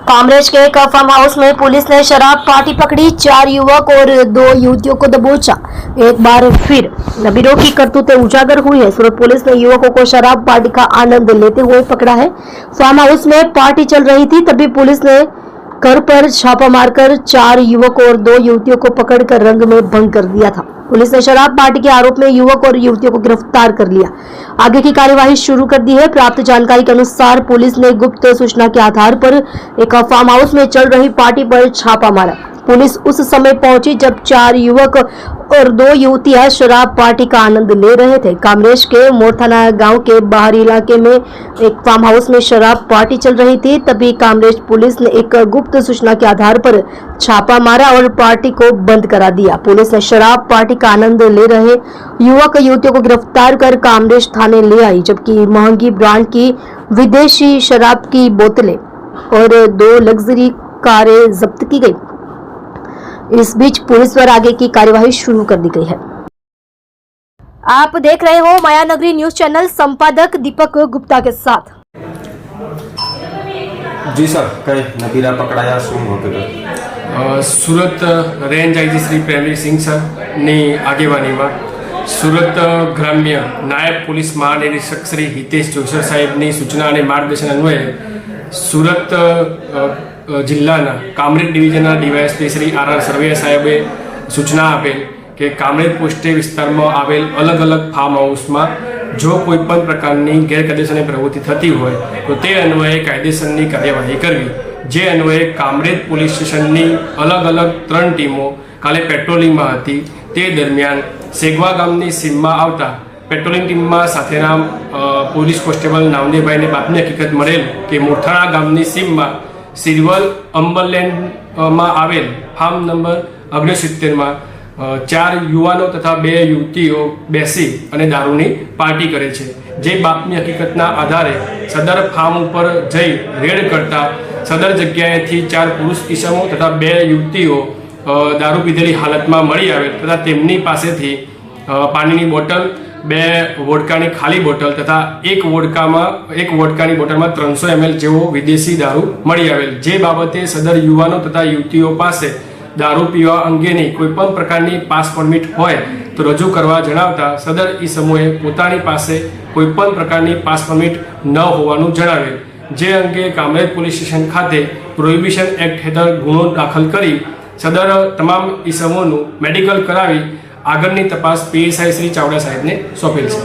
कामरेज के एक farm house में पुलिस ने शराब पार्टी पकड़ी, 4 युवक और 2 युवतियों को दबोचा। एक बार फिर नबीरों की करतूतें उजागर हुई है। सूरत पुलिस ने युवकों को शराब पार्टी का आनंद लेते हुए पकड़ा है। फार्म हाउस में पार्टी चल रही थी, तभी पुलिस ने घर पर छापा मारकर 4 युवक और 2 युवतियों को पकड़कर रंग में भंग कर दिया था। पुलिस ने शराब पार्टी के आरोप में युवक और युवतियों को गिरफ्तार कर लिया। आगे की कार्यवाही शुरू कर दी है। प्राप्त जानकारी के अनुसार पुलिस ने गुप्त सूचना के आधार पर एक फार्म हाउस में चल रही पार्टी पर छापा मारा। पुलिस उस समय पहुंची जब 4 युवक और 2 युवतियां शराब पार्टी का आनंद ले रहे थे। कामरेज के मोरथाना गांव के बाहरी इलाके में एक फार्म हाउस में शराब पार्टी चल रही थी, तभी कामरेज पुलिस ने एक गुप्त सूचना के आधार पर छापा मारा और पार्टी को बंद करा दिया। पुलिस ने शराब पार्टी का आनंद ले रहे युवक युवतियों को गिरफ्तार कर कामरेज थाने ले आई, जबकि महंगी ब्रांड की विदेशी शराब की बोतलें और 2 लग्जरी कारें जब्त की गई। इस बीच पुलिस द्वारा आगे की कार्यवाही शुरू कर दी गई है। आप देख रहे हो माया नगरी न्यूज चैनल, संपादक दीपक गुप्ता के साथ। जी सर, कई नबीरा पकड़ाया શું હતું? સુરત રેન્જ આઈજી શ્રી પ્રેમવીરસિંહ સરની આગેવાનીમાં સુરત ગ્રામ્ય નાયબ પોલીસ મહાનિરીક્ષક શ્રી હિતેશ જોશર સાહેબની સૂચના અને માર્ગદર્શન અન્વયે સુરત જિલ્લાના કામરેજ ડિવિઝનના ડીવાયએસપી શ્રી આર સરવૈયા સાહેબે સૂચના આપેલ કે કામરેજ પોસ્ટે વિસ્તારમાં આવેલ અલગ અલગ ફાર્મ હાઉસમાં જો કોઈપણ પ્રકારની ગેરકાયદેસરની પ્રવૃત્તિ થતી હોય તો તે અન્વયે કાયદેસરની કાર્યવાહી કરવી। જે અન્વયે કામરેજ પોલીસ સ્ટેશનની અલગ અલગ 3 ટીમો કાલે પેટ્રોલિંગમાં હતી। તે દરમિયાન સેગવા ગામની સીમમાં આવતા પેટ્રોલિંગ ટીમમાં સાથેના પોલીસ કોન્સ્ટેબલ નામદેવભાઈને બાતમી હકીકત મળેલ કે મોરથાણા ગામની સીમમાં સિલ્વર અમ્બરલેન્ડમાં આવેલ ફાર્મ નંબર 69માં 4 યુવાનો તથા 2 યુવતીઓ બેસી અને દારૂની પાર્ટી કરે છે। જે બાતમી હકીકતના આધારે સદર ફાર્મ ઉપર જઈ રેડ કરતા સદર જગ્યાએથી 4 પુરુષ ઈસમો તથા 2 યુવતીઓ દારૂ પીધેલી હાલતમાં મળી આવેલ તથા તેમની પાસેથી પાણીની બોટલ, 2 વોડકાની ખાલી બોટલ તથા એક વોડકાની બોટલમાં 300 ml જેવો વિદેશી દારૂ મળી આવેલ। જે બાબતે સદર યુવાનો તથા યુવતીઓ પાસે દારૂ પીવા અંગેની કોઈપણ પ્રકારની પાસ પરમિટ હોય તો રજૂ કરવા જણાવતા સદર ઈસમોએ પોતાની પાસે કોઈપણ પ્રકારની પાસ પરમિટ ન હોવાનું જણાવેલ। જે અંગે કામરેજ પોલીસ સ્ટેશન ખાતે પ્રોહિબિશન એક્ટ હેઠળ ગુનો દાખલ કરી સદર તમામ ઈસમોનું મેડિકલ કરાવી આગળની તપાસ પીએસઆઈ શ્રી ચાવડા સાહેબને સોંપેલ છે।